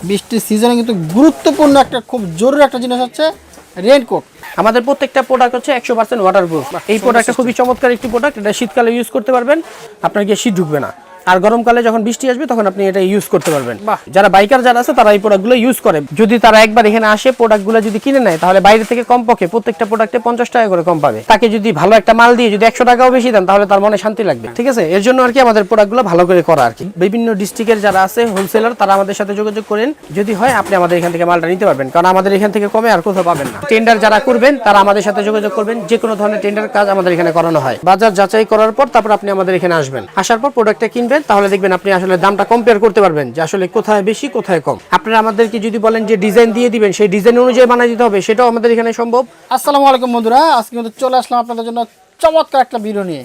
বৃষ্টির সিজনে কিন্তু গুরুত্বপূর্ণ একটা খুব জরুরি একটা জিনিস হচ্ছে রেইনকোট। আমাদের প্রত্যেকটা প্রোডাক্ট হচ্ছে 100% ওয়াটারপ্রুফ। এই প্রোডাক্টটা খুবই চমৎকার একটি প্রোডাক্ট। এটা শীতকালে ইউজ করতে পারবেন, আপনার গিয়ে শীত ঢুকবে না। আর গরমকালে যখন বৃষ্টি আসবে তখন আপনি এটা ইউজ করতে পারবেন। যারা বাইকার যারা আছে তারা এই প্রোডাক্টগুলো ইউজ করে। যদি তারা একবার এখানে আসে প্রোডাক্টগুলো যদি কিনে নেয় তাহলে বাইরে থেকে কমপক্ষে প্রত্যেকটা প্রোডাক্টে 50 টাকা করে কম পাবে। তাকে যদি ভালো একটা মাল দিয়ে যদি 100 টাকাও বেশি দেন তাহলে তার মনে শান্তি লাগবে। ঠিক আছে, এর জন্য আর কি আমাদের প্রোডাক্টগুলো ভালো করে করা আর কি। বিভিন্ন ডিস্ট্রিক্টের যারা আছে হোলসেলার তারা আমাদের সাথে যোগাযোগ করেন, যদি হয় আপনি আমাদের এখান থেকে মালটা নিতে পারবেন, কারণ আমাদের এখান থেকে কমে আর কোথাও পাবেন না। টেন্ডার যারা করবেন তারা আমাদের সাথে যোগাযোগ করবেন। যে কোনো ধরনের টেন্ডার কাজ আমাদের এখানে করানো হয়। বাজার যাচাই করার পর তারপর আপনি আমাদের এখানে আসবেন। আসার পর প্রোডাক্টটা কিনবেন, তাহলে দেখবেন আপনি আসলে দামটা কম্পেয়ার করতে পারবেন যে আসলে কোথায় বেশি কোথায় কম। আপনারা আমাদেরকে যদি বলেন যে ডিজাইন দিয়ে দিবেন, সেই ডিজাইন অনুযায়ী বানিয়ে দিতে হবে, সেটাও আমাদের এখানে সম্ভব। আসসালামু আলাইকুম বন্ধুরা, আজকে কিন্তু চলে আসলাম আপনাদের জন্য চমৎকার একটা ভিডিও নিয়ে।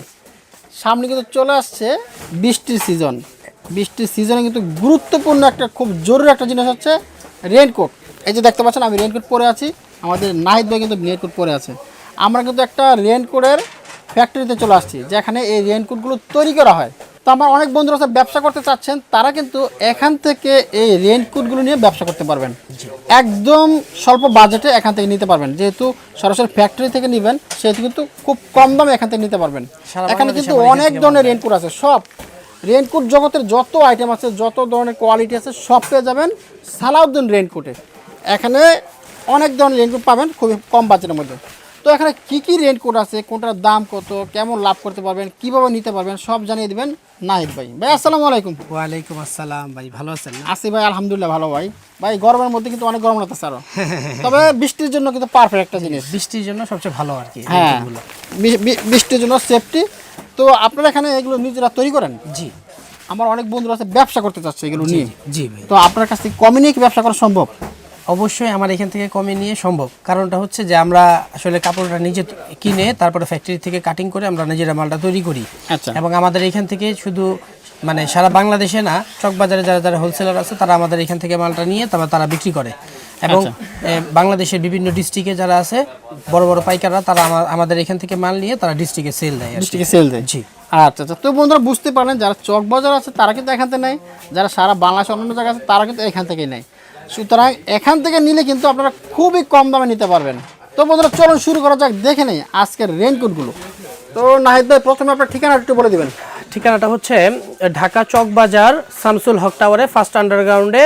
সামনে কিন্তু চলে আসছে বৃষ্টির সিজন। বৃষ্টির সিজনে কিন্তু গুরুত্বপূর্ণ একটা খুব জরুরি একটা জিনিস হচ্ছে রেইনকোট। এই যে দেখতে পাচ্ছেন আমি রেইনকোট পরে আছি, আমাদের নাহিদ ভাই কিন্তু রেইনকোট পরে আছে। আমরা কিন্তু একটা রেইনকোটের ফ্যাক্টরিতে চলে আসছি, যেখানে এই রেইনকোটগুলো তৈরি করা হয়। তো আমার অনেক বন্ধুরা আছে ব্যবসা করতে চাচ্ছেন, তারা কিন্তু এখান থেকে এই রেইনকোটগুলো নিয়ে ব্যবসা করতে পারবেন। একদম স্বল্প বাজেটে এখান থেকে নিতে পারবেন। যেহেতু সরাসরি ফ্যাক্টরি থেকে নেবেন সেহেতু কিন্তু খুব কম দামে এখান থেকে নিতে পারবেন। এখানে কিন্তু অনেক ধরনের রেইনকোট আছে, সব রেইনকোট জগতের যত আইটেম আছে, যত ধরনের কোয়ালিটি আছে সব পেয়ে যাবেন সালাউদ্দিন রেইনকোটে। এখানে অনেক ধরনের রেইনকোট পাবেন খুবই কম বাজেটের মধ্যে। তো এখানে কী কী রেইনকোট আছে, কোনটার দাম কত, কেমন লাভ করতে পারবেন, কীভাবে নিতে পারবেন সব জানিয়ে দেবেন নাহিদ ভাই। ভাই আসসালামু আলাইকুম। ওয়ালাইকুম আসসালাম ভাই, ভালো আছেন? আসি ভাই, আলহামদুলিল্লাহ ভালো ভাই। ভাই গরমের মধ্যে কিন্তু অনেক গরম লাগতেছে আরো, তবে বৃষ্টির জন্য কিন্তু পারফেক্ট একটা জিনিস। বৃষ্টির জন্য সবচেয়ে ভালো আর কি। হ্যাঁ, বৃষ্টির জন্য সেফটি। তো আপনারা এখানে এগুলো নিজেরা তৈরি করেন? জি, আমার অনেক বন্ধুরা আছে ব্যবসা করতে চাচ্ছে এগুলো নিয়ে। জি ভাই, তো আপনার কাছ থেকে কমে নিয়ে কি ব্যবসা করা সম্ভব? অবশ্যই আমার এখান থেকে কমে নিয়ে সম্ভব। কারণটা হচ্ছে যে আমরা আসলে কাপড়টা নিজে কিনে তারপরে ফ্যাক্টরি থেকে কাটিং করে আমরা নিজেরা মালটা তৈরি করি। আচ্ছা। এবং আমাদের এখান থেকে শুধু মানে সারা বাংলাদেশে না, চকবাজারে যারা যারা হোলসেলার আছে তারা আমাদের এখান থেকে মালটা নিয়ে তারা বিক্রি করে। এবং বাংলাদেশের বিভিন্ন ডিস্ট্রিক্টে যারা আছে বড় বড় পাইকাররা তারা আমাদের এখান থেকে মাল নিয়ে তারা ডিস্ট্রিক্টে সেল দেয়। ডিস্ট্রিক্টে সেল দেয়? জি। আচ্ছা আচ্ছা। তো বন্ধুরা বুঝতে পারেন, যারা চকবাজার আছে তারা কিন্তু এখান থেকে নেয়, যারা সারা বাংলাদেশ অন্যান্য জায়গা আছে তারা কিন্তু এখান থেকেই নেয়। সুতরাং এখান থেকে নিলে কিন্তু আপনারা খুবই কম দামে নিতে পারবেন। তো বন্ধুরা চলুন শুরু করা যাক, দেখে নেই আজকের রেইনকোটগুলো। তো নাহিদ ভাই প্রথমে আপনার ঠিকানা একটু বলে দিবেন। ঠিকানাটা হচ্ছে ঢাকা চকবাজার শামসুল হক টাওয়ারে ফার্স্ট আন্ডারগ্রাউন্ডে।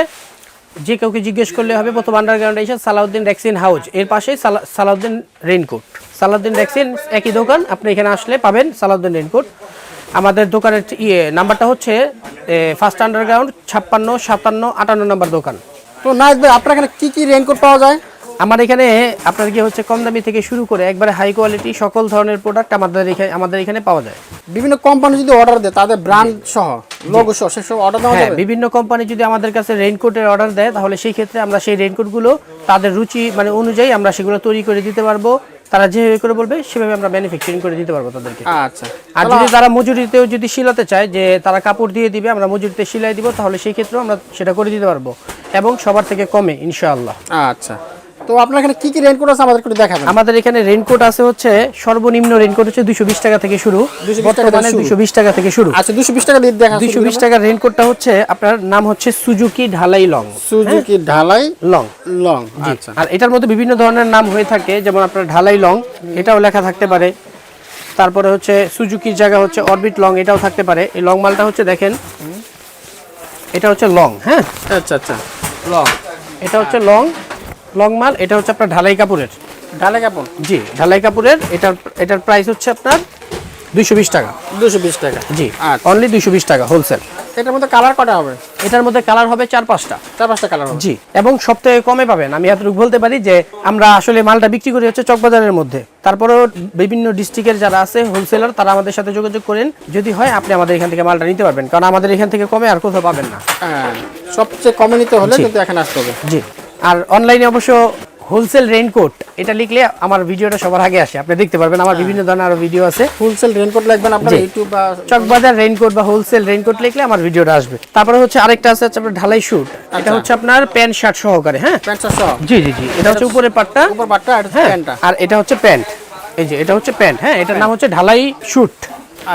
যে কাউকে জিজ্ঞেস করলে হবে প্রথম আন্ডারগ্রাউন্ডে এসে সালাউদ্দিন রেক্সিন হাউস, এর পাশেই সালাউদ্দিন রেইনকোট। সালাউদ্দিন রেক্সিন একই দোকান, আপনি এখানে আসলে পাবেন সালাউদ্দিন রেইনকোট। আমাদের দোকানের নাম্বারটা হচ্ছে ফার্স্ট আন্ডারগ্রাউন্ড 56 57 58 নম্বর দোকান। তো নাহিদ ভাই আপনার এখানে কী কী রেইনকোট পাওয়া যায়? আমার এখানে আপনার কি হচ্ছে কম দামি থেকে শুরু করে একবারে হাই কোয়ালিটি সকল ধরনের প্রোডাক্ট আমাদের এখানে পাওয়া যায়। বিভিন্ন কোম্পানি যদি অর্ডার দেয় তাদের ব্র্যান্ড সহ লোগো সহ সেসব অর্ডার দেওয়া যাবে? বিভিন্ন কোম্পানি যদি আমাদের কাছে রেইনকোটের অর্ডার দেয় তাহলে সেই ক্ষেত্রে আমরা সেই রেইনকোটগুলো তাদের রুচি মানে অনুযায়ী আমরা সেগুলো তৈরি করে দিতে পারবো। তারা যেভাবে করে বলবে সেভাবে আমরা ম্যানুফ্যাকচারিং করে দিতে পারবো তাদেরকে। আচ্ছা। আর যদি তারা মজুরিতেও যদি সিলাতে চায়, যে তারা কাপড় দিয়ে দিবে আমরা মজুরিতে সিলাই দিব, তাহলে সেই ক্ষেত্রেও আমরা সেটা করে দিতে পারবো এবং সবার থেকে কমে ইনশাআল্লাহ। আচ্ছা। তো আপনার এখানে কি কি রেইনকোট আছে আমাদের একটু দেখাবেন। আমাদের এখানে রেইনকোট আছে হচ্ছে সর্বনিম্ন রেইনকোট হচ্ছে 220 টাকা থেকে শুরু। বর্তমানে 220 টাকা থেকে শুরু। আচ্ছা, 220 টাকা দিয়ে দেখান। 220 টাকার রেইনকোটটা হচ্ছে আপনার নাম হচ্ছে সুজুকি ঢালাই লং। সুজুকি ঢালাই লং। লং, আচ্ছা। আর এটার মধ্যে বিভিন্ন ধরনের নাম হয়ে থাকে, যেমন আপনার ঢালাই লং এটাও লেখা থাকতে পারে। তারপরে হচ্ছে সুজুকির জায়গা হচ্ছে অরবিট লং, এটাও থাকতে পারে। এই লং মালটা হচ্ছে দেখেন, এটা হচ্ছে লং। হ্যাঁ, আচ্ছা আচ্ছা, লং। এটা হচ্ছে লং মাল। এটা হচ্ছে আপনার ঢালাই কাপড়ের। ঢালাই কাপড়? জি, ঢালাই কাপড়ের। এটার প্রাইস হচ্ছে আপনার 220 টাকা। 220 টাকা? জি, আচ্ছা। অনলি 220 টাকা হোলসেল। এটার মধ্যে কালার কটা হবে? এটার মধ্যে কালার হবে 4-5টা। 4-5টা কালার হবে? জি, এবং সবথেকে কমে পাবেন। আমি এতটুকু বলতে পারি যে আমরা আসলে মালটা বিক্রি করি হচ্ছে চকবাজারের মধ্যে। তারপরেও বিভিন্ন ডিস্ট্রিক্টের যারা আছে হোলসেলার তারা আমাদের সাথে যোগাযোগ করেন, যদি হয় আপনি আমাদের এখান থেকে মালটা নিতে পারবেন, কারণ আমাদের এখান থেকে কমে আর কোথাও পাবেন না। হ্যাঁ, সবচেয়ে কমে নিতে হলে কিন্তু এখানে আসতে হবে। জি, আর অনলাইনে অবশ্য হোলসেল রেইনকোট এটা লিখলে আমার ভিডিওটা সবার আগে আসে, আপনি দেখতে পারবেন। আমার বিভিন্ন ধরনের আরো ভিডিও আছে। হোলসেল রেইনকোট লিখবেন আপনারা ইউটিউব বা চকবাজার রেইনকোট বা হোলসেল রেইনকোট লিখলে আমার ভিডিওটা আসবে। তারপরে হচ্ছে আরেকটা আছে আপনার ঢালাই শুট। এটা হচ্ছে আপনার প্যান্ট শার্ট সহকারে। হ্যাঁ, প্যান্ট শার্ট সহ? জি জি জি। এটা হচ্ছে উপরের পাটটা, উপর পাটটা, আর প্যান্টটা। আর এটা হচ্ছে প্যান্ট। এই যে এটা হচ্ছে প্যান্ট। হ্যাঁ, এটার নাম হচ্ছে ঢালাই শুট।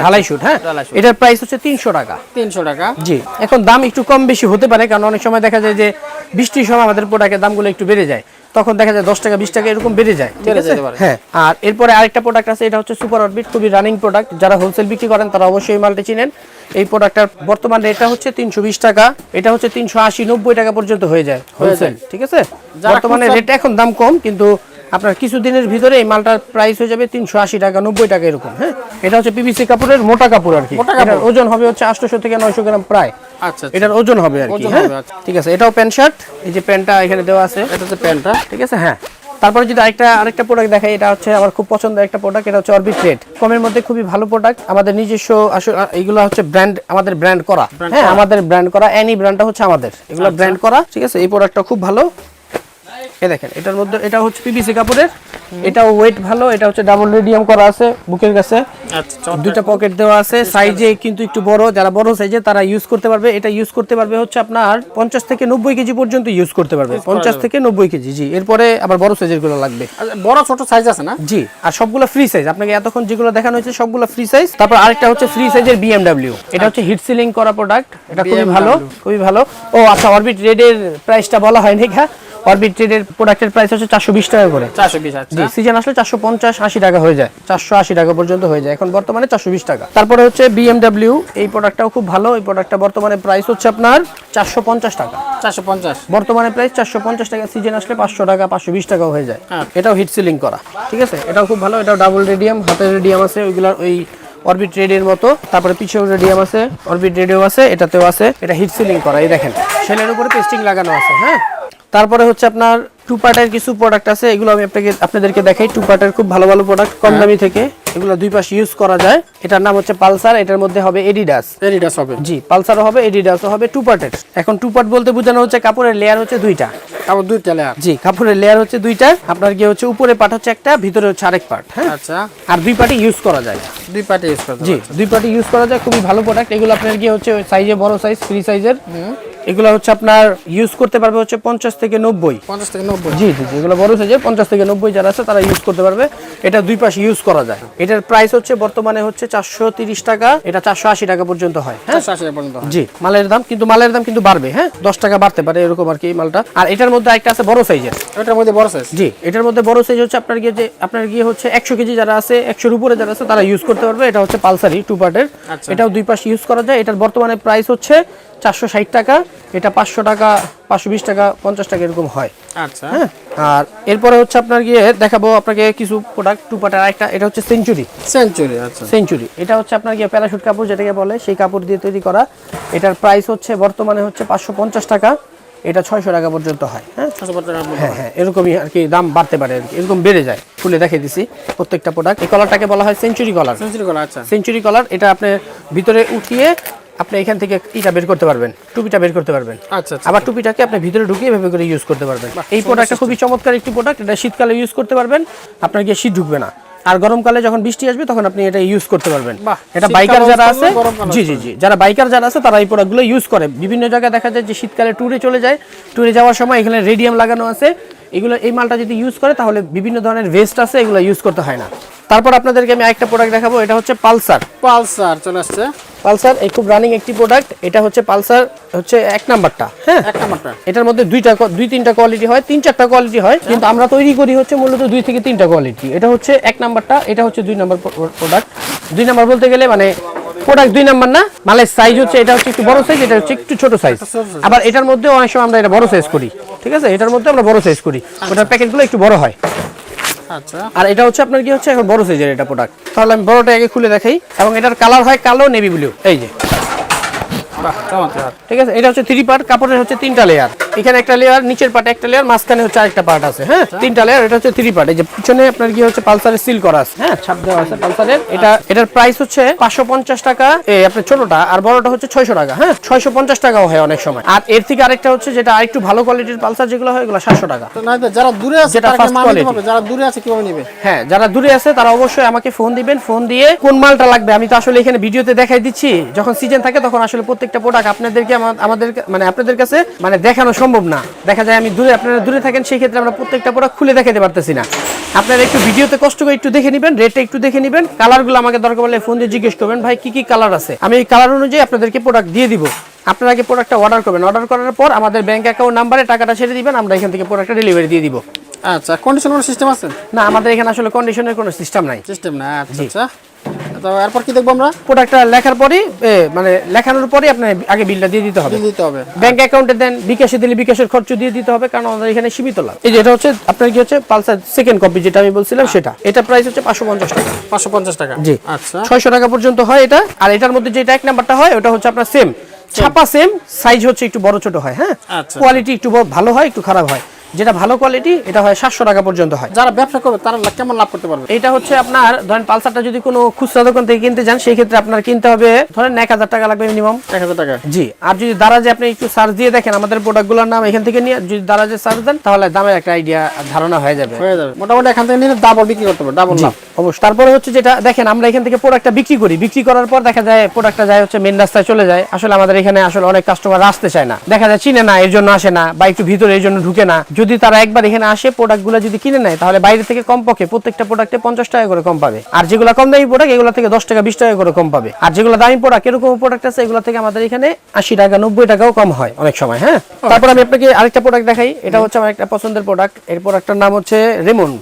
ঢালাই শুট। হ্যাঁ, এটার প্রাইস হচ্ছে 300 টাকা। 300 টাকা? জি। এখন দাম একটু কম বেশি হতে পারে, কারণ অনেক সময় দেখা যায় যে বৃষ্টির সময় আমাদের প্রোডাক্টের দামগুলো একটু বেড়ে যায়, তখন দেখা যায় 10 টাকা 20 টাকা এরকম বেড়ে যায়, ঠিক আছে? হ্যাঁ। আর এরপরে আরেকটা প্রোডাক্ট আছে, এটা হচ্ছে সুপার অরবিট, খুবই রানিং প্রোডাক্ট। যারা হোলসেল বিক্রি করেন তারা অবশ্যই এই মালটা চিনেন। এই প্রোডাক্টটার বর্তমান রেটটা হচ্ছে 320 টাকা, এটা হচ্ছে 380-90 টাকা পর্যন্ত হয়ে যায় হোলসেল, ঠিক আছে? বর্তমানে রেট এখন দাম কম, কিন্তু আপনার কিছুদিনের ভিতরে এই মালটার প্রাইস হয়ে যাবে 380 টাকা 90 টাকা এরকম। হ্যাঁ, এটা হচ্ছে পিভিসি কাপড়ের মোটা কাপড় আর কি। এটার ওজন হবে হচ্ছে 800 থেকে 900 গ্রাম প্রায়। আচ্ছা, এটার ওজন হবে আর কি। হ্যাঁ, ঠিক আছে। এটাও প্যান্ট শার্ট, এই যে প্যান্টটা এখানে দেওয়া আছে, এটা হচ্ছে প্যান্টটা, ঠিক আছে? হ্যাঁ। তারপরে যদি আরেকটা প্রোডাক্ট দেখাই, এটা হচ্ছে আমার খুব পছন্দের একটা প্রোডাক্ট, এটা হচ্ছে অরবিট রেড। কমের মধ্যে খুবই ভালো প্রোডাক্ট, আমাদের নিজস্ব এইগুলো হচ্ছে ব্র্যান্ড, আমাদের ব্র্যান্ড করা। হ্যাঁ, আমাদের ব্র্যান্ড করা, অ্যানি ব্র্যান্ডটা হচ্ছে আমাদের, এগুলো ব্র্যান্ড করা, ঠিক আছে? এই প্রোডাক্টটা খুব ভালো। এই দেখেন, এটার মধ্যে এটা হচ্ছে পিভিসি কাপড়ের, এটাও ওয়েট ভালো, এটা হচ্ছে ডাবল রেডিয়াম করা আছে বুকের কাছে। আচ্ছা, দুইটা পকেট দেওয়া আছে, সাইজে কিন্তু একটু বড়, যারা বড় সাইজে তারা ইউজ করতে পারবে। এটা ইউজ করতে পারবে হচ্ছে আপনার 50 থেকে 90 কেজি পর্যন্ত ইউজ করতে পারবে, 50 থেকে 90 কেজি। জি, এরপরে আবার বড় সাইজের গুলো লাগবে। বড় ছোট সাইজ আছে না? জি, আর সবগুলো ফ্রি সাইজ, আপনাকে এতক্ষণ যেগুলো দেখানো হয়েছে সবগুলো ফ্রি সাইজ। তারপর আরেকটা হচ্ছে ফ্রি সাইজের বিএমডব্লিউ, এটা হচ্ছে হিট সিলিং করা প্রোডাক্ট, এটা খুবই ভালো, খুবই ভালো। ও আচ্ছা, অরবিট রেডের প্রাইসটা বলা হয়নি। হ্যাঁ, অরবিট রেডের প্রোডাক্টের প্রাইস হচ্ছে 420 টাকা করে। 420, আচ্ছা। জি, সিজন আসলে 450-80 টাকা হয়ে যায়, 480 টাকা পর্যন্ত হয়ে যায়, এখন বর্তমানে 420 টাকা। তারপরে হচ্ছে বিএমডব্লিউ, এই প্রোডাক্টটাও খুব ভালো। এই প্রোডাক্টটা বর্তমানে প্রাইস হচ্ছে আপনার 450 টাকা। 450 বর্তমানে প্রাইস, 450 টাকা। সিজন আসলে 500 টাকা 520 টাকাও হয়ে যায়। এটাও হিট সিলিং করা, ঠিক আছে? এটাও খুব ভালো, এটাও ডাবল রেডিয়াম, হাতের রেডিয়াম আছে ওইগুলার, ওই অরবিট রেডের মতো। তারপরে পিছেও রেডিয়াম আছে, অরবিট রেডিও আছে, এটাতেও আছে। এটা হিট সিলিং করা, এই দেখেন সেলের উপরে পেস্টিং লাগানো আছে। হ্যাঁ, তারপরে হচ্ছে আপনার টু পার্টের কিছু প্রোডাক্ট আছে, এগুলো আমি আপনাদেরকে দেখাই। টু পার্টের খুব ভালো ভালো প্রোডাক্ট, কম দামি থেকে, এগুলো দুই পাশে ইউজ করা যায়। এটার নাম হচ্ছে পালসার, এটার মধ্যে হবে এডিডাস হবে। জি, পালসারও হবে, এডিডাসও হবে, টু পার্টের। এখন টু পার্ট বলতে বোঝানো হচ্ছে কাপড়ের লেয়ার হচ্ছে দুইটা, কাপড় দুইটা লেয়ার। জি, কাপড়ের লেয়ার হচ্ছে দুইটা। আপনার কি হচ্ছে উপরে পার্ট হচ্ছে একটা, ভিতরে হচ্ছে আরেক পার্ট। হ্যাঁ, আচ্ছা। আর দুই পার্টই ইউজ করা যায়, দুই পার্টে ইউজ করা যায়। জি, দুই পার্টই ইউজ করা যায়, খুবই ভালো প্রোডাক্ট। এগুলো আপনার কি হচ্ছে সাইজে বড় সাইজ, ফ্রি সাইজের। এগুলো হচ্ছে আপনার ইউজ করতে পারবে হচ্ছে 50 থেকে 90। 50 থেকে 90, জি জি, এগুলো বড় সাইজের 50 থেকে 90 যারা আছে তারা ইউজ করতে পারবে। এটা দুই পাশে ইউজ করা যায়। এটার প্রাইস হচ্ছে বর্তমানে হচ্ছে 430 টাকা, এটা 480 টাকা পর্যন্ত হয়। হ্যাঁ, 480 টাকা পর্যন্ত। জি, মালের দাম কিন্তু বাড়বে। হ্যাঁ, 10 টাকা বাড়তে পারে এরকম আর কি মালটা। আর এটার মধ্যে একটা আছে বড় সাইজের, এটার মধ্যে বড় সাইজ। জি, এটার মধ্যে বড় সাইজ হচ্ছে আপনার গিয়ে হচ্ছে 100 কেজি যারা আছে, 100 এর উপরে যারা আছে তারা ইউজ করতে পারবে। এটা হচ্ছে পালসারি টু পার্টের, এটাও দুই পাশে ইউজ করা যায়। এটার বর্তমানে প্রাইস হচ্ছে 460 টাকা, এটা 500 টাকা 520 টাকা 50 টাকা এরকম হয়। আচ্ছা। হ্যাঁ, আর এরপরে হচ্ছে আপনার গিয়ে দেখাবো আপনাকে কিছু প্রোডাক্ট টু পার্টের। আরেকটা, এটা হচ্ছে সেঞ্চুরি। আচ্ছা, সেঞ্চুরি এটা হচ্ছে আপনার গিয়ে প্যারাশুট কাপড় যেটাকে বলে, সেই কাপড় দিয়ে তৈরি করা। এটার প্রাইস হচ্ছে বর্তমানে হচ্ছে 550 টাকা, এটা 600 টাকা পর্যন্ত হয়। হ্যাঁ, 650 টাকা। হ্যাঁ হ্যাঁ, এরকমই আর কি দাম বাড়তে পারে আর কি, এরকম বেড়ে যায়। খুলে দেখিয়ে দিছি প্রত্যেকটা প্রোডাক্ট। এই কলারটাকে বলা হয় সেঞ্চুরি কলার। আচ্ছা, সেঞ্চুরি কলার। এটা আপনি ভিতরে উঠিয়ে আপনি এখান থেকে ইটা বের করতে পারবেন, টুপিটা বের করতে পারবেন। আচ্ছা, আবার টুপিটাকে আপনি ভিতরে ঢুকিয়ে এভাবে করে ইউজ করতে পারবেন। এই প্রোডাক্টটা খুবই চমৎকার একটি প্রোডাক্ট, এটা শীতকালে ইউজ করতে পারবেন, আপনার গিয়ে শীত ঢুকবে না। আর গরমকালে যখন বৃষ্টি আসবে তখন আপনি এটা ইউজ করতে পারবেন। এটা বাইকার যারা আছে, জি জি জি, যারা বাইকার যারা আছে তারা এই প্রোডাক্টগুলো ইউজ করে। বিভিন্ন জায়গায় দেখা যায় যে শীতকালে ট্যুরে চলে যায়, ট্যুরে যাওয়ার সময় এখানে রেডিয়াম লাগানো আছে, এগুলো এই মালটা যদি ইউজ করে তাহলে বিভিন্ন ধরনের ভেস্ট আছে, এগুলো ইউজ করতে হয় না। তারপর আপনাদেরকে আমি আরেকটা প্রোডাক্ট দেখাবো, এটা হচ্ছে পালসার। চলে আসছে পালসার, এই খুব রানিং একটি প্রোডাক্ট। এটা হচ্ছে পালসার, হচ্ছে 1 নাম্বারটা। হ্যাঁ, 1 নাম্বারটা। এটার মধ্যে 2-3টা কোয়ালিটি হয়, 3-4টা কোয়ালিটি হয়, কিন্তু আমরা তৈরি করি হচ্ছে মূলত 2 থেকে 3টা কোয়ালিটি। এটা হচ্ছে 1 নাম্বারটা, এটা হচ্ছে 2 নাম্বার প্রোডাক্ট। 2 নাম্বার বলতে গেলে মানে প্রোডাক্ট 2 নাম্বার না, মালের সাইজ হচ্ছে এটা হচ্ছে একটু বড় সাইজ, এটা হচ্ছে একটু ছোট সাইজ। আবার এটার মধ্যে অনেক সময় আমরা এটা বড় সাইজ করি, ঠিক আছে? এটার মধ্যে আমরা বড় সাইজ করি, ওটার প্যাকেটগুলো একটু বড় হয়। আচ্ছা, আর এটা হচ্ছে আপনার কি হচ্ছে এখন বড় সাইজের এটা প্রোডাক্ট। তাহলে আমি বড়টা আগে খুলে দেখাই, এবং এটার কালার হয় কালো, নেভি ব্লু। এই যে, ঠিক আছে? এটা হচ্ছে 3 পার্ট, কাপড়ের হচ্ছে 3টা লেয়ার। এখানে একটা লেয়ার, নিচের পার্টে একটা লেয়ার, মাঝখানে হচ্ছে আরেকটা পার্ট আছে। হ্যাঁ, 3টা লেয়ার। এটা হচ্ছে 3 পার্ট। এই যে পিছনে আপনার কি হচ্ছে পালসারের সিল করা আছে। হ্যাঁ, ছাপ দেওয়া আছে পালসারের। এটার প্রাইস হচ্ছে 550 টাকা, এই আপনার ছোটটা, আর বড়টা হচ্ছে 600 টাকা। হ্যাঁ, 650 টাকাও হয় অনেক সময়। আর এর থেকে আরেকটা হচ্ছে যেটা আরেকটু ভালো কোয়ালিটির পালসার যেগুলো হয়, এগুলো 700 টাকা। যারা দূরে আছে তারা যারা দূরে আছে কিভাবে নেবে? হ্যাঁ, যারা দূরে আছে তারা অবশ্যই আমাকে ফোন দিবেন। ফোন দিয়ে কোন মালটা লাগবে আমি তো আসলে এখানে ভিডিওতে দেখাই দিচ্ছি, যখন সিজন থাকে তখন আসলে প্রত্যেকটা প্রোডাক্ট আপনাদের কাছে মানে দেখানো সম্ভব না। দেখা যায় আপনারা দূরে থাকেন, সেই ক্ষেত্রে আমরা প্রত্যেকটা প্রোডাক্ট খুলে দেখাতে পারতেছি না। আপনারা একটু ভিডিওতে কষ্ট করে একটু দেখে নেবেন, রেটটা একটু দেখে নেবেন, কালারগুলো আমাকে দরকার পড়লে ফোন দিয়ে জিজ্ঞেস করবেন ভাই কি কি কালার আছে, আমি এই কালার অনুযায়ী আপনাদেরকে প্রোডাক্ট দিয়ে দিব। আপনারা আগে প্রোডাক্টটা অর্ডার করবেন, অর্ডার করার পর আমাদের ব্যাংক অ্যাকাউন্ট নাম্বারে টাকাটা ছেড়ে দিবেন, আমরা এখান থেকে প্রোডাক্টটা ডেলিভারি দিয়ে দিব। আচ্ছা, কন্ডিশন কোনো সিস্টেম আছে? না, আমাদের এখানে আসলে কন্ডিশনের কোনো সিস্টেম নাই। সিস্টেম না, আচ্ছা আচ্ছা। তো এরপর কি দেখবো আমরা? প্রোডাক্টটা লেখার পরই মানে লেখানোর পরই আপনি আগে বিলটা দিয়ে দিতে হবে। দিতে হবে ব্যাংক অ্যাকাউন্টে দেন, বিকাশে দিলে বিকাশের খরচ দিয়ে দিতে হবে, কারণ আমাদের এখানে সীমিত লাভ। এই যে এটা হচ্ছে আপনার কি হচ্ছে পালসার সেকেন্ড কপি যেটা আমি বলছিলাম সেটা, এটা প্রাইস হচ্ছে 550 টাকা। 550 টাকা, জি। আচ্ছা। 600 টাকা পর্যন্ত হয় এটা। আর এটার মধ্যে যেটা এক নাম্বারটা হয় ওটা হচ্ছে আপনার সেম ছাপা, সেম সাইজ, হচ্ছে একটু বড় ছোট হয়। হ্যাঁ, আচ্ছা। কোয়ালিটি একটু ভালো হয়, একটু খারাপ হয়। যেটা ভালো কোয়ালিটি এটা হয় 700 টাকা পর্যন্ত হয়। যারা ব্যবসা করবে তারা কেমন লাভ করতে পারবে? এটা হচ্ছে আপনার ধরেন পালসারটা যদি কোনো খুচরা দোকান থেকে কিনতে যান সেই ক্ষেত্রে আপনার কিনতে হবে ধরেন 1000 টাকা লাগবে মিনিমাম। 1000 টাকা, জি। আর যদি দারাজে আপনি একটু সার্চ দিয়ে দেখেন আমাদের প্রোডাক্টগুলোর নাম এখান থেকে নিয়ে যদি দারাজে সার্চ দেন তাহলে দামের একটা আইডিয়া ধারণা হয়ে যাবে। মোটামুটি এখান থেকে নিলে ডাবল বিক্রি করতে পারবে, ডাবল লাভ অবশ্যই। তারপরে হচ্ছে যেটা দেখেন আমরা এখান থেকে প্রোডাক্টটা বিক্রি করি, বিক্রি করার পর দেখা যায় প্রোডাক্টটা যায় হচ্ছে মেন রাস্তায় চলে যায়। আসলে আমাদের এখানে আসলে অনেক কাস্টমার আসতে চায় না, দেখা যায় চিনে না, এর জন্য আসে না, বা একটু ভিতরে এর জন্য ঢুকে না। যদি তারা একবার এখানে আসে প্রোডাক্টগুলো যদি কিনে নেয় তাহলে বাইরে থেকে কমপক্ষে প্রত্যেকটা প্রোডাক্টে 50 টাকা করে কম পাবে। আর যেগুলো কম দামি প্রোডাক্ট এগুলো থেকে 10 টাকা 20 টাকা করে কম পাবে। আর যেগুলো দামি প্রোডাক্ট এরকম প্রোডাক্ট আছে এগুলো থেকে আমাদের এখানে 80 টাকা 90 টাকাও কম হয় অনেক সময়। হ্যাঁ, তারপর আমি আপনাকে আরেকটা প্রোডাক্ট দেখাই। এটা হচ্ছে আমার একটা পছন্দের প্রোডাক্ট। এই প্রোডাক্টটার নাম হচ্ছে রেমন্ড।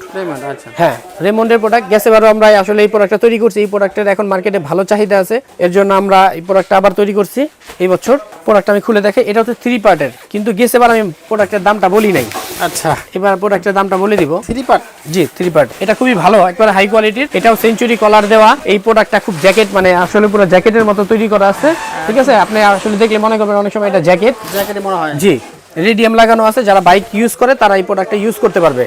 আচ্ছা। হ্যাঁ, রেমন্ডের প্রোডাক্ট গেছে বারো আমরা আসলে এই প্রোডাক্টটা তৈরি করছি। এই প্রোডাক্টের এখন মার্কেটে ভালো চাহিদা আছে, এর জন্য আমরা এই প্রোডাক্টটা আবার তৈরি করছি এই বছর। প্রোডাক্টটা আমি খুলে দেখাই। এটা হচ্ছে 3 পার্টের, কিন্তু গেছে বার আমি প্রোডাক্টের দামটা বলি নাই। আচ্ছা, এবার প্রোডাক্টের দামটা বলে দিব। 3 পার্ট, জি 3 পার্ট। এটা খুবই ভালো, একবারে হাই কোয়ালিটির। এটাও সেঞ্চুরি কলার দেওয়া। এই প্রোডাক্টটা খুব জ্যাকেট, মানে আসলে পুরো জ্যাকেটের মতো তৈরি করা আছে। ঠিক আছে, আপনি আসলে দেখলে মনে করবেন অনেক সময় এটা জ্যাকেট মনে হয়। জি, রেডিয়াম লাগানো আছে। যারা বাইক ইউজ করে তারা এই প্রোডাক্টটা ইউজ করতে পারবে।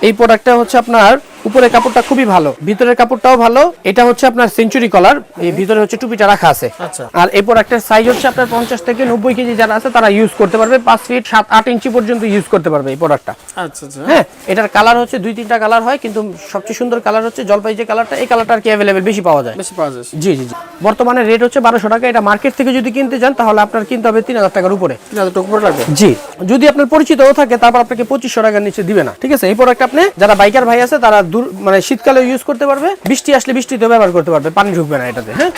এই প্রোডাক্টটা হচ্ছে আপনার উপরের কাপড়টা খুবই ভালো, ভিতরের কাপড়টাও ভালো। এটা হচ্ছে আপনার সেঞ্চুরি কলার, এই ভিতরে হচ্ছে টুপিটা রাখা আছে। আচ্ছা। আর এই প্রোডাক্টের সাইজ হচ্ছে আপনার 50 থেকে 90 কেজি যারা আছে তারা ইউজ করতে পারবে। 5 ফিট 7-8 ইঞ্চি পর্যন্ত ইউজ করতে পারবে এই প্রোডাক্টটা। আচ্ছা আচ্ছা। হ্যাঁ, এটার কালার হচ্ছে 2-3টা কালার হয়, কিন্তু সবচেয়ে সুন্দর কালার হচ্ছে জলপাই যে কালারটা, এই কালারটা আর কি অ্যাভেলেবেল বেশি পাওয়া যায়। জি জি জি। বর্তমানে রেট হচ্ছে 1200 টাকা। এটা মার্কেট থেকে যদি কিনতে যান তাহলে আপনার কিনতে হবে 3000 টাকার উপরে। 3000 টাকা উপরে লাগবে। জি, যদি আপনার পরিচিতও থাকে তারপর আপনাকে 2500 টাকার নিচে দিবে না। ঠিক আছে, এই প্রোডাক্ট আপনি যারা বাইকার ভাই আছে তারা মানে শীতকালে ইউজ করতে পারবে, বৃষ্টি আসলে বৃষ্টিতে ব্যবহার করতে পারবে, পানি ঢুকবে না এটাতে। হ্যাঁ,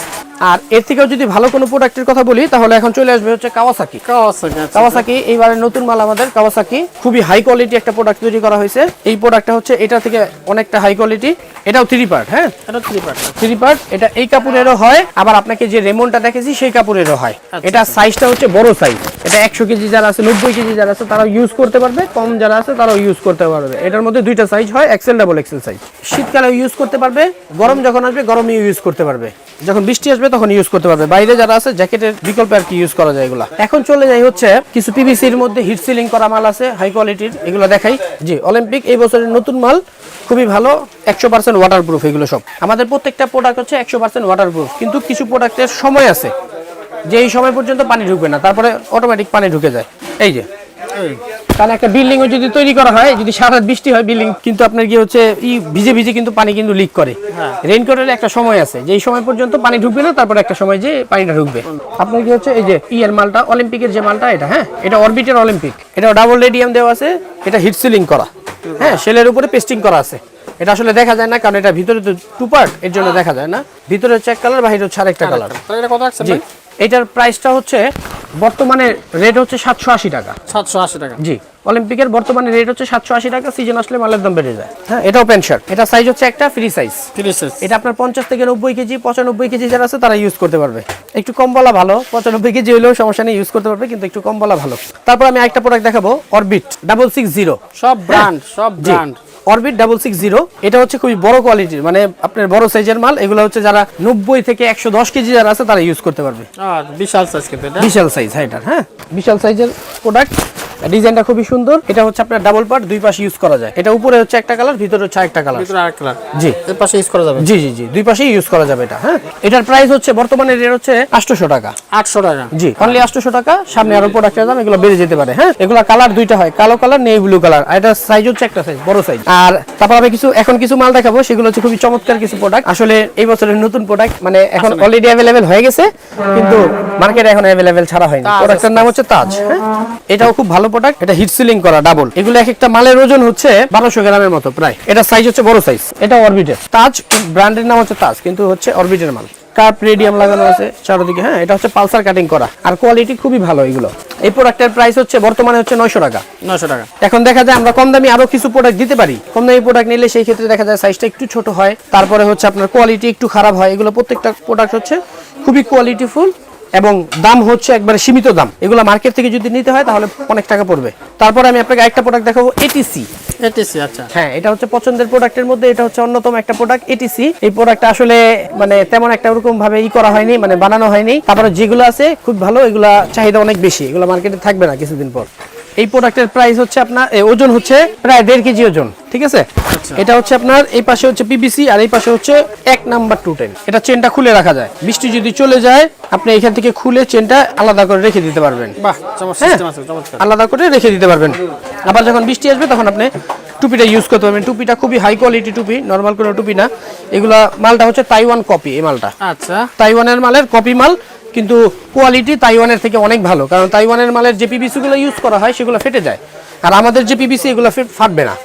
আর এর থেকেও যদি ভালো কোনো প্রোডাক্টের কথা বলি তাহলে এখন চলে আসবে হচ্ছে কাওয়াসাকি। কাওয়াসাকি এইবারে নতুন মাল আমাদের। কাওয়াসাকি খুবই হাই কোয়ালিটি একটা প্রোডাক্ট তৈরি করা হয়েছে। এই প্রোডাক্টটা হচ্ছে এটা থেকে অনেকটা হাই কোয়ালিটি। এটাও 3 পার্ট। হ্যাঁ, এটা 3 পার্ট। এটা এই কাপড়েরও হয়, আবার আপনাকে যে রেমনটা দেখেছি সেই কাপড়েরও হয়। এটা সাইজটা হচ্ছে বড় সাইজ। এটা 100 কেজি যারা আছে, 90 কেজি যারা আছে তারা ইউজ করতে পারবে, কম যারা আছে তারাও ইউজ করতে পারবে। এটার মধ্যে 2টা সাইজ হয়, এক্সেল ডাবল এক্সেল সাইজ। শীতকালে ইউজ করতে পারবে, গরম যখন আসবে গরমে ইউজ করতে পারবে, যখন বৃষ্টি আসবে তখন ইউজ করতে পারবে। বাইরে যারা আছে জ্যাকেটের বিকল্পে আর কি ইউজ করা যায় এগুলা। এখন চলে যাই হচ্ছে কিছু পিভিসির মধ্যে হিট সিলিং করা মাল আছে হাই কোয়ালিটির, এগুলো দেখাই। জি, অলিম্পিক এই বছরের নতুন মাল, খুবই ভালো, 100% ওয়াটারপ্রুফ। এগুলো সব আমাদের প্রত্যেকটা প্রোডাক্ট হচ্ছে 100% ওয়াটারপ্রুফ, কিন্তু কিছু প্রোডাক্টের সময় আছে যে এই সময় পর্যন্ত পানি ঢুকবে না, তারপরে অটোমেটিক পানি ঢুকে যায়। এই যে কারণ একটা বিল্ডিং যদি তৈরি করা হয়, যদি সারা বৃষ্টি হয় বিল্ডিং কিন্তু আপনার কি হচ্ছে ভিজে ভিজে কিন্তু পানি কিন্তু লিক করে। রেইনকোটের একটা সময় আছে যে এই সময় পর্যন্ত পানি ঢুকবে না, তারপর একটা সময় যে পানিটা ঢুকবে। আপনার কি হচ্ছে এই যে এর মালটা, অলিম্পিকের যে মালটা এটা, হ্যাঁ এটা অরবিটের অলিম্পিক। এটা ডাবল রেডিয়াম দেওয়া আছে, এটা হিট সিলিং করা। হ্যাঁ, শেলের উপরে পেস্টিং করা আছে। এটা আসলে দেখা যায় না কারণ এটা ভিতরে তো 2 পার্ট, এর জন্য দেখা যায় না। ভিতরে হচ্ছে এক কালার, বাইরে হচ্ছে আরেকটা কালার। এটা কত আছে? জি, এটার প্রাইসটা হচ্ছে বর্তমানে রেট হচ্ছে 780 টাকা। 780 টাকা। জি, অলিম্পিকের বর্তমানে রেট হচ্ছে 780 টাকা। সিজন আসলে মালের দাম বেড়ে যায়। হ্যাঁ, এটাও প্যান্ট শার্ট। এটা সাইজ হচ্ছে একটা ফ্রি সাইজ। এটা আপনার 50 থেকে 90 কেজি 95 কেজি যারা আছে তারা ইউজ করতে পারবে। একটু কম বলা ভালো, 95 কেজি হলেও সমস্যা নেই, ইউজ করতে পারবে, কিন্তু একটু কম বলা ভালো। তারপর আমি একটা প্রোডাক্ট দেখাবো, অরবিট 660। সব ব্র্যান্ড, সব ব্র্যান্ড। অরবিট 660, এটা হচ্ছে খুবই বড় কোয়ালিটির, মানে আপনার বড় সাইজের মাল। এগুলো হচ্ছে যারা 90 থেকে 110 কেজি যারা আছে তারা ইউজ করতে পারবে। বিশাল সাইজ কিন্তু এটা। বিশাল সাইজ, হ্যাঁ এটা, হ্যাঁ বিশাল সাইজের প্রোডাক্ট। ডিজাইনটা খুবই সুন্দর। এটা হচ্ছে আপনার ডাবল পার্ট, দুই পাশে ইউজ করা যায়। এটা উপরে হচ্ছে একটা কালার, ভিতরে হচ্ছে আরেকটা কালার। ভিতরে আরেকটা কালার। জি, এর পাশে ইউজ করা যাবে। জি জি জি, দুই পাশেই ইউজ করা যাবে এটা। হ্যাঁ, এটার প্রাইস হচ্ছে বর্তমানে রেট হচ্ছে 800 টাকা। 800 টাকা। জি, অনলি 800 টাকা। সামনে আরো প্রোডাক্টের দাম এগুলো বেড়ে যেতে পারে। হ্যাঁ, এগুলো কালার দুইটা হয়, কালো কালার, নেভি ব্লু কালার। আর এটা সাইজ হচ্ছে একটা সাইজ, বড় সাইজ। আর তারপর আমি এখন কিছু মাল দেখাবো, সেগুলো হচ্ছে খুবই চমৎকার কিছু প্রোডাক্ট। আসলে এই বছরের নতুন প্রোডাক্ট, মানে এখন অলরেডি अवेलेबल হয়ে গেছে, কিন্তু মার্কেটে এখন अवेलेबल ছাড়া হয়নি। প্রোডাক্টের নাম হচ্ছে তাজ। হ্যাঁ, এটাও খুব ভালো প্রোডাক্ট। এটা হিট সিলিং করা ডাবল। এগুলো এক একটা মালের ওজন হচ্ছে 1200 গ্রামের মতো প্রায়। এটা সাইজ হচ্ছে বড় সাইজ। এটা অরবিটের তাজ, ব্র্যান্ডের নাম হচ্ছে তাজ, কিন্তু হচ্ছে অরবিটের মাল। কার্প রেডিয়াম লাগানো আছে চারদিকে। হ্যাঁ, এটা হচ্ছে পালসার কাটিং করা, আর কোয়ালিটি খুবই ভালো এগুলো। এই প্রোডাক্টের প্রাইস হচ্ছে বর্তমানে হচ্ছে 900 টাকা। 900 টাকা। এখন দেখা যায় আমরা কম দামি আরো কিছু প্রোডাক্ট দিতে পারি। কম দামি প্রোডাক্ট নিলে সেই ক্ষেত্রে দেখা যায় সাইজটা একটু ছোট হয়, তারপরে হচ্ছে আপনার কোয়ালিটি একটু খারাপ হয়। এগুলো প্রত্যেকটা প্রোডাক্ট হচ্ছে খুবই কোয়ালিটিফুল এবং দাম হচ্ছে একবারে সীমিত দাম। এগুলো মার্কেট থেকে যদি নিতে হয় তাহলে অনেক টাকা পড়বে। তারপরে আমি আপনাকে আরেকটা প্রোডাক্ট দেখাবো, এটিসি। এটিসি, আচ্ছা। হ্যাঁ, এটা হচ্ছে পছন্দের প্রোডাক্টের মধ্যে এটা হচ্ছে অন্যতম একটা প্রোডাক্ট, এটিসি। এই প্রোডাক্টটা আসলে মানে তেমন একটা ওরকম ভাবে করা হয়নি, মানে বানানো হয়নি। তারপরে যেগুলো আছে খুব ভালো, এগুলা চাহিদা অনেক বেশি, এগুলো মার্কেটে থাকবে না কিছুদিন পর। এই প্রোডাক্টের প্রাইস হচ্ছে আপনার ওজন হচ্ছে প্রায় 1.5 কেজি ওজন, ঠিক আছে। এটা হচ্ছে আপনার এই পাশে হচ্ছে পিভিসি আর এই পাশে হচ্ছে 1 নাম্বার 210। এটা চেনটা খুলে রাখা যায়, বৃষ্টি যদি চলে যায় আপনি এখান থেকে খুলে চেনটা আলাদা করে রেখে দিতে পারবেন। বাহ, চমৎকার সিস্টেম আছে, চমৎকার। আলাদা করে রেখে দিতে পারবেন। আবার যখন বৃষ্টি আসবে তখন আপনি টুপিটা ইউজ করতে পারবেন। টুপিটা খুবই হাই কোয়ালিটি টুপি, নরমাল কোনো টুপি না। এগুলা মালটা হচ্ছে তাইওয়ান কপি। এই মালটা আচ্ছা, তাইওয়ানের মালের কপি মাল, কিন্তু কোয়ালিটি তাইওয়ানের থেকে অনেক ভালো। কারণ তাইওয়ানের মালের যে পিভিসি গুলো ইউজ করা হয় সেগুলো ফেটে যায়, আর আমাদের যে পিভিসি এগুলো ফাটবে না।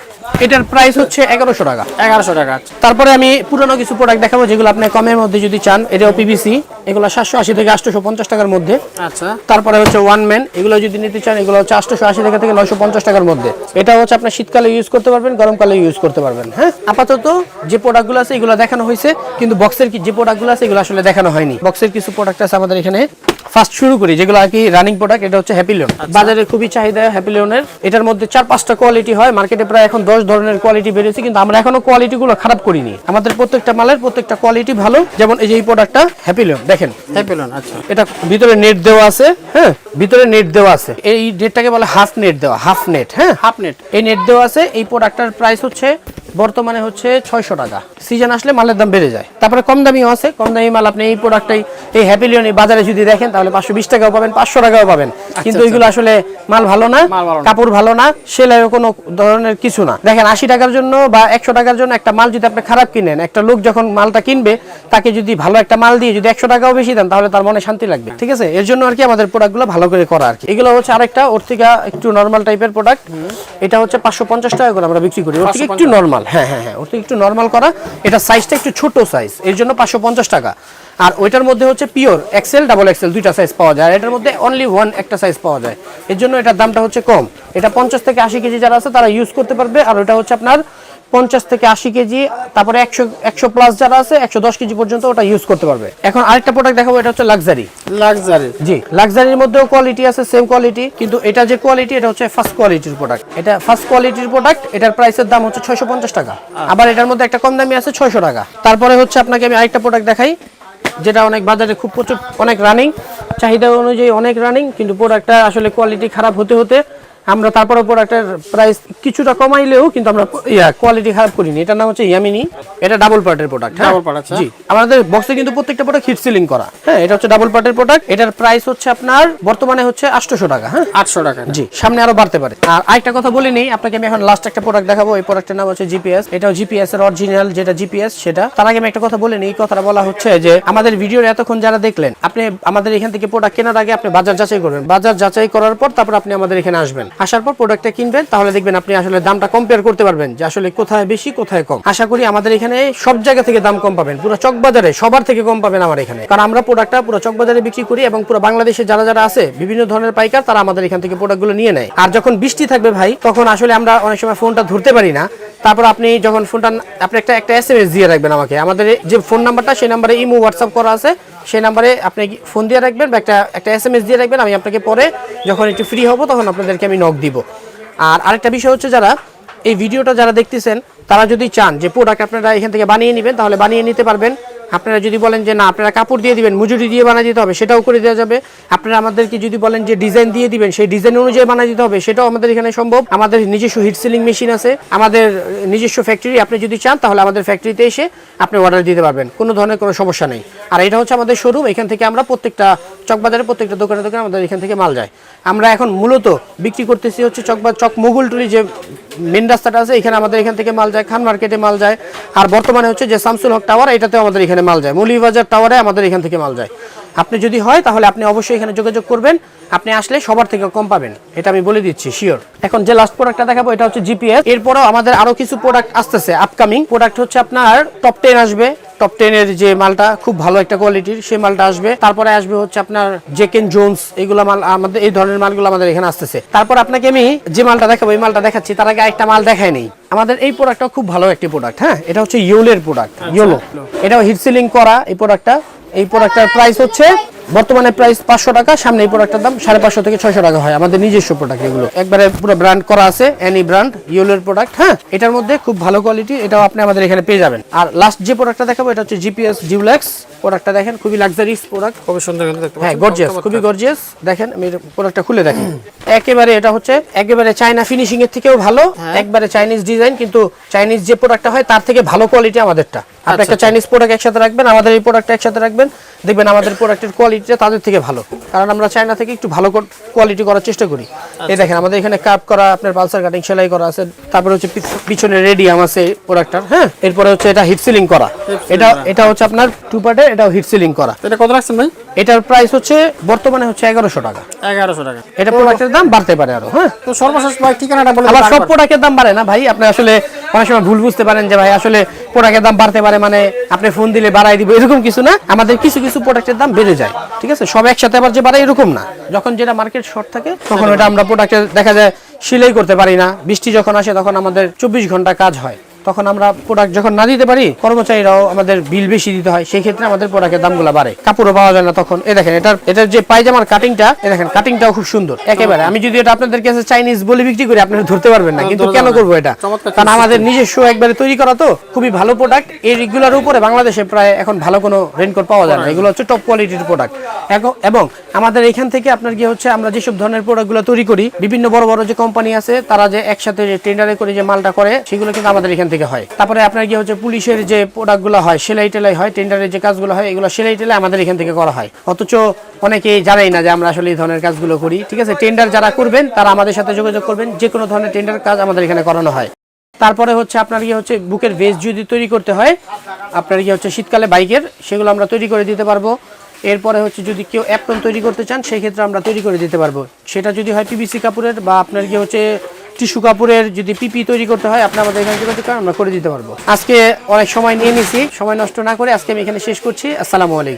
এটার প্রাইস হচ্ছে 1100 টাকা। 1100 টাকা। তারপরে আমি পুরনো কিছু প্রোডাক্ট দেখাবো যেগুলো আপনি কমের মধ্যে যদি চান। এটাও পিভিসি, এগুলো 780 থেকে 850 টাকার মধ্যে। আচ্ছা। তারপরে হচ্ছে ওয়ান ম্যান, এগুলো যদি নিতে চান এগুলো হচ্ছে 880 টাকা থেকে 950 টাকার মধ্যে। এটা হচ্ছে আপনি শীতকালে ইউজ করতে পারবেন, গরমকালে ইউজ করতে পারবেন। হ্যাঁ, আপাতত যে প্রোডাক্টগুলো আছে এগুলো দেখানো হয়েছে, কিন্তু বক্সের যে প্রোডাক্টগুলো আছে এগুলো আসলে দেখানো হয়নি। বক্সের কিছু প্রোডাক্ট আছে আমাদের এখানে। ফার্স্ট শুরু করি যেগুলো আর কি রানিং প্রোডাক্ট। এটা হচ্ছে হ্যাপিলিয়ন, বাজারে খুবই চাহিদা হ্যাপিলিয়নের। এটার মধ্যে 4-5টা কোয়ালিটি হয়, মার্কেটে প্রায় এখন 10 ধরনের কোয়ালিটি বেরিয়েছে, কিন্তু আমরা এখনো কোয়ালিটিগুলো খারাপ করিনি। আমাদের প্রত্যেকটা মালের প্রত্যেকটা কোয়ালিটি ভালো। যেমন এই যে এই প্রোডাক্টটা হ্যাপিলিয়ন, দেখেন হ্যাপিলন, আচ্ছা। এটা ভিতরে নেট দেওয়া আছে। হ্যাঁ, ভিতরে নেট দেওয়া আছে। এই নেটটাকে বলে হাফ নেট দেওয়া, হাফ নেট। হ্যাঁ, হাফ নেট। এই নেট দেওয়া আছে। এই প্রোডাক্টটার প্রাইস হচ্ছে বর্তমানে হচ্ছে 600 টাকা। সিজন আসলে মালের দাম বেড়ে যায়। তারপরে কম দামিও আছে, কম দামি মাল আপনি এই প্রোডাক্টটাই এই হ্যাপিলিয়ন এই বাজারে যদি দেখেন তাহলে 520 টাকাও পাবেন, 500 টাকাও পাবেন। কিন্তু এগুলো আসলে মাল ভালো না, কাপড় ভালো না, সেলাইও কোনো ধরনের কিছু না। দেখেন 80 টাকার জন্য বা 100 টাকার জন্য একটা মাল যদি আপনি খারাপ কিনেন, একটা লোক যখন মালটা কিনবে তাকে যদি ভালো একটা মাল দিয়ে যদি 100 টাকাও বেশি দেন তাহলে তার মনে শান্তি লাগবে, ঠিক আছে। এর জন্য আর কি আমাদের প্রোডাক্টগুলো ভালো করে করা আর কি। এগুলো হচ্ছে আরেকটা ওর থেকে একটু নরমাল টাইপের প্রোডাক্ট। এটা হচ্ছে 550 টাকা করে আমরা বিক্রি করি। ওর থেকে একটু নরমাল, হ্যাঁ হ্যাঁ হ্যাঁ, ওর থেকে একটু নরমাল করা। এটা সাইজটা একটু ছোট সাইজ, এর জন্য 550 টাকা। আর ওইটার মধ্যে হচ্ছে পিওর এক্সেল, ডাবল এক্সেল দুইটা সাইজ পাওয়া যায়। আর এটার মধ্যে অনলি ওয়ান একটা সাইজ পাওয়া যায়, এর জন্য এটার দামটা হচ্ছে কম। এটা 50 থেকে 80 কেজি যারা আছে তারা ইউজ করতে পারবে। আর ওটা হচ্ছে আপনার 50 থেকে 80 কেজি, তারপরে 100 প্লাস যারা আছে 110 কেজি পর্যন্ত ওটা ইউজ করতে পারবে। এখন আরেকটা প্রোডাক্ট দেখাবো, এটা হচ্ছে লাক্সারি। লাক্সারি, জি, লাক্সারির মধ্যেও কোয়ালিটি আছে, সেম কোয়ালিটি, কিন্তু এটা যে কোয়ালিটি এটা হচ্ছে ফার্স্ট কোয়ালিটির প্রোডাক্ট। এটা ফার্স্ট কোয়ালিটির প্রোডাক্ট। এটার প্রাইসের দাম হচ্ছে 650 টাকা। আবার এটার মধ্যে একটা কম দামি আছে 600 টাকা। তারপরে হচ্ছে আপনাকে আমি আরেকটা প্রোডাক্ট দেখাই যেটা অনেক বাজারে খুব প্রচুর অনেক রানিং, চাহিদা অনুযায়ী অনেক রানিং, কিন্তু প্রোডাক্টটা আসলে কোয়ালিটি খারাপ হতে হতে আমরা তারপরে প্রোডাক্টের প্রাইস কিছুটা কমাইলেও কিন্তু আমরা কোয়ালিটি খারাপ করিনি। এটার নাম হচ্ছে ইয়ামিনি। এটা ডাবল পার্টের প্রোডাক্ট। ডাবল পার্ট, আচ্ছা। জি, আমাদের বক্সে কিন্তু প্রত্যেকটা প্রোডাক্ট হিট সিলিং করা। হ্যাঁ, এটা হচ্ছে ডাবল পার্টের প্রোডাক্ট। এটার প্রাইস হচ্ছে আপনার বর্তমানে হচ্ছে 800 টাকা। হ্যাঁ, 800 টাকা। জি, সামনে আরো বাড়তে পারে। আর আরেকটা কথা বলে নেই আপনাকে, আমি এখন লাস্ট একটা প্রোডাক্ট দেখাবো। এই প্রোডাক্টের নাম হচ্ছে জিপিএস। এটাও জিপিএস এর অরিজিনাল যেটা জিপিএস সেটা। তার আগে আমি একটা কথা বলে নেই, এই কথাটা বলা হচ্ছে যে আমাদের ভিডিওর এতক্ষণ যারা দেখলেন, আপনি আমাদের এখান থেকে প্রোডাক্ট কেনার আগে আপনি বাজার যাচাই করবেন। বাজার যাচাই করার পর তারপর আপনি আমাদের এখানে আসবেন। আসার পর প্রোডাক্টটা কিনবেন, তাহলে দেখবেন আপনি আসলে দামটা কম্পেয়ার করতে পারবেন যে আসলে কোথায় বেশি কোথায় কম। আশা করি আমাদের এখানে সব জায়গা থেকে দাম কম পাবেন, পুরো চকবাজারে সবার থেকে কম পাবেন আমার এখানে। কারণ আমরা প্রোডাক্টটা পুরো চকবাজারে বিক্রি করি এবং পুরো বাংলাদেশে যারা যারা আছে বিভিন্ন ধরনের পাইকার তারা আমাদের এখান থেকে প্রোডাক্টগুলো নিয়ে নেয়। আর যখন বৃষ্টি থাকবে ভাই, তখন আসলে আমরা অনেক সময় ফোনটা ধরতে পারি না। তারপর আপনি যখন ফোনটা আপনি একটা এসএমএস দিয়ে রাখবেন আমাকে, আমাদের যে ফোন নাম্বারটা সেই নাম্বারে ইমো হোয়াটসঅ্যাপ করা আছে, সেই নাম্বারে আপনি ফোন দিয়ে রাখবেন বা একটা এসএমএস দিয়ে রাখবেন। আমি আপনাকে পরে যখন একটু ফ্রি হব তখন আপনাদেরকে আমি নক দিব। আর আরেকটা বিষয় হচ্ছে, যারা এই ভিডিওটা যারা দেখতেছেন তারা যদি চান যে প্রোডাক্ট আপনারা এখান থেকে বানিয়ে নেবেন তাহলে বানিয়ে নিতে পারবেন। আপনারা যদি বলেন যে না আপনারা কাপড় দিয়ে দিবেন, মজুরি দিয়ে বানিয়ে দিতে হবে, সেটাও করে দেওয়া যাবে। আপনারা আমাদেরকে যদি বলেন যে ডিজাইন দিয়ে দিবেন, সেই ডিজাইন অনুযায়ী বানিয়ে দিতে হবে, সেটাও আমাদের এখানে সম্ভব। আমাদের নিজস্ব হিট সিলিং মেশিন আছে, আমাদের নিজস্ব ফ্যাক্টরি। আপনি যদি চান তাহলে আমাদের ফ্যাক্টরিতে এসে আপনি অর্ডার দিতে পারবেন, কোনো ধরনের কোনো সমস্যা নেই। আর এটা হচ্ছে আমাদের শোরুম। এখান থেকে আমরা প্রত্যেকটা চকবাজারে প্রত্যেকটা দোকানে দোকানে আমাদের এখান থেকে মাল যায়। আমরা এখন মূলত বিক্রি করতেছি হচ্ছে চক মুঘলটুলি যে মেন রাস্তাটা আছে, এখানে আমাদের এখান থেকে মাল যায়, খান মার্কেটে মাল যায়। আর বর্তমানে হচ্ছে যে শামসুল হক টাওয়ার, এটাতেও আমাদের এখানে মাল যায়, মৌলভীবাজার টাওয়ারে আমাদের এখান থেকে মাল যায়। আপনি যদি হয় তাহলে আপনি অবশ্যই এখানে যোগাযোগ করবেন, আপনি আসলে সবার থেকে কম পাবেন, এটা আমি বলে দিচ্ছি শিওর। এখন যে লাস্ট প্রোডাক্টটা দেখাবো এটা হচ্ছে জিপিএস। এরপরেও আমাদের আরো কিছু প্রোডাক্ট আসতেছে আপকামিং। প্রোডাক্ট হচ্ছে আপনার টপ 10 আসবে, টপ 10 এর যে মালটা খুব ভালো একটা কোয়ালিটির সেই মালটা আসবে। তারপরে আসবে হচ্ছে আপনার জেকেন জোন্স, এগুলো মাল আমাদের এই ধরনের মালগুলো আমাদের এখানে আসতেছে। তারপর আপনাকে আমি যে মালটা দেখাবো এই মালটা দেখাচ্ছি, তার আগে একটা মাল দেখাই নেই। আমাদের এই প্রোডাক্টটা খুব ভালো একটি প্রোডাক্ট, হ্যাঁ, এটা হচ্ছে ইয়োলের প্রোডাক্ট, ইয়োলো। এটাও হিট সিলিং করা এই প্রোডাক্টটা। এই প্রোডাক্টটার প্রাইস হচ্ছে বর্তমানে প্রাইস 500 টাকা, সামনে এই প্রোডাক্টের দাম 550 থেকে 600 টাকা হয়। আমাদের নিজস্ব প্রোডাক্ট এগুলো, একবারে পুরো ব্র্যান্ড করা আছে, এনি ব্র্যান্ড ইয়োলের প্রোডাক্ট, হ্যাঁ। এটার মধ্যে খুব ভালো কোয়ালিটি, এটাও আপনি আমাদের এখানে পেয়ে যাবেন। আর লাস্ট যে প্রোডাক্টটা দেখাবো এটা হচ্ছে জিপিএস ডিউলেক্স প্রোডাক্টটা। দেখেন খুবই লাক্সারিয়াস প্রোডাক্ট, খুবই সুন্দর কিন্তু দেখতে হ্যাঁ, পাচ্ছেন, গর্জিয়াস, খুবই গর্জিয়াস। দেখেন আমি প্রোডাক্টটা খুলে দেখেন, একেবারে এটা হচ্ছে একেবারে চায়না ফিনিশিং এর থেকেও ভালো, একবারে চাইনিজ ডিজাইন, কিন্তু চাইনিজ যে প্রোডাক্টটা হয় তার থেকে ভালো কোয়ালিটি আমাদেরটা। আপনি একটা চাইনিজ প্রোডাক্ট একসাথে রাখবেন, আমাদের এই প্রোডাক্টটা একসাথে রাখবেন, দেখবেন আমাদের প্রোডাক্টের কোয়ালিটিটা তাদের থেকে ভালো, কারণ আমরা চায়না থেকে একটু ভালো কোয়ালিটি করার চেষ্টা করি। এই দেখেন আমাদের এখানে কাপ করা, আপনার পালসার কাটিং সেলাই করা আছে, তারপরে হচ্ছে পিছনে রেডিয়াম আছে প্রোডাক্টটার, হ্যাঁ। এরপরে হচ্ছে এটা হিট সিলিং করা, এটা হচ্ছে আপনার 2 পার্টের, এটাও হিট সিলিং করা। এটা কত রাখছেন ভাই? এটার প্রাইস হচ্ছে বর্তমানে হচ্ছে 1100 টাকা। 1100 টাকা। এটা প্রোডাক্টের দাম বাড়তে পারে আরো, হ্যাঁ। তো সর্বশেষ ভাই ঠিকানাটা বলে আবার দিন। সব প্রোডাক্টের দাম বাড়ে না ভাই, আপনি আসলে অনেক সময় ভুল বুঝতে পারেন যে ভাই আসলে প্রোডাক্টের দাম বাড়তে পারে মানে আপনি ফোন দিলে বাড়াই দিব, এরকম কিছু না। আমাদের কিছু কিছু প্রোডাক্টের দাম বেড়ে যায়, ঠিক আছে, সব একসাথে আবার যে বাড়ে এরকম না। যখন যেটা মার্কেট শর্ট থাকে তখন এটা আমরা প্রোডাক্টের দেখা যায় সেলাই করতে পারি না, বৃষ্টি যখন আসে তখন আমাদের 24 ঘন্টা কাজ হয়, তখন আমরা প্রোডাক্ট যখন না দিতে পারি কর্মচারীরাও আমাদের বিল বেশি দিতে হয়, সেই ক্ষেত্রে আমাদের প্রোডাক্টের দামগুলো বাড়ে, কাপড়ও পাওয়া যায় না তখন। এই দেখেন এটার যে পায়জামার কাটিংটা, এই দেখেন কাটিংটাও খুব সুন্দর একেবারে। আমি যদি এটা আপনাদের কাছে চাইনিজ বলে বিক্রি করি আপনারা ধরতে পারবেন না, কিন্তু কেন করবো এটা, কারণ আমাদের নিজস্ব একবারে তৈরি করা, তো খুবই ভালো প্রোডাক্ট। এই রেগুলার উপরে বাংলাদেশে প্রায় এখন ভালো কোনো রেনকোট পাওয়া যায় না, এগুলো হচ্ছে টপ কোয়ালিটির প্রোডাক্ট। এবং আমাদের এখান থেকে আপনার কি হচ্ছে আমরা যেসব ধরনের প্রোডাক্টগুলো তৈরি করি, বিভিন্ন বড় বড় যে কোম্পানি আছে তারা যে একসাথে যে টেন্ডারে করে যে মালটা করে সেগুলো কিন্তু আমাদের এখান থেকে হয়। তারপরে আপনার কি হচ্ছে পুলিশের যে প্রোডাক্টগুলো হয়, সেলাই টেলাই হয়, টেন্ডারের যে কাজগুলো হয়, এগুলো সেলাই টেলাই আমাদের এখান থেকে করা হয়, অথচ অনেকেই জানাই না যে আমরা আসলে এই ধরনের কাজগুলো করি, ঠিক আছে। টেন্ডার যারা করবেন তারা আমাদের সাথে যোগাযোগ করবেন, যে কোনো ধরনের টেন্ডার কাজ আমাদের এখানে করানো হয়। তারপরে হচ্ছে আপনার কি হচ্ছে বুকের ভেস্ট যদি তৈরি করতে হয় আপনার কি হচ্ছে শীতকালে বাইকের, সেগুলো আমরা তৈরি করে দিতে পারবো। এরপরে হচ্ছে যদি কেউ অ্যাপ্রন তৈরি করতে চান সেই ক্ষেত্রে আমরা তৈরি করে দিতে পারবো, সেটা যদি হয় পিভিসি কাপড়ের বা আপনার কি হচ্ছে টিস্যু কাপড়ের, যদি পিপি তৈরি করতে হয় আপনি আমাদের এখানে যোগাযোগ করেন, আমরা করে দিতে পারবো। আজকে অনেক সময় নিয়ে নিছি, সময় নষ্ট না করে আজকে আমি এখানে শেষ করছি। আসসালামু আলাইকুম।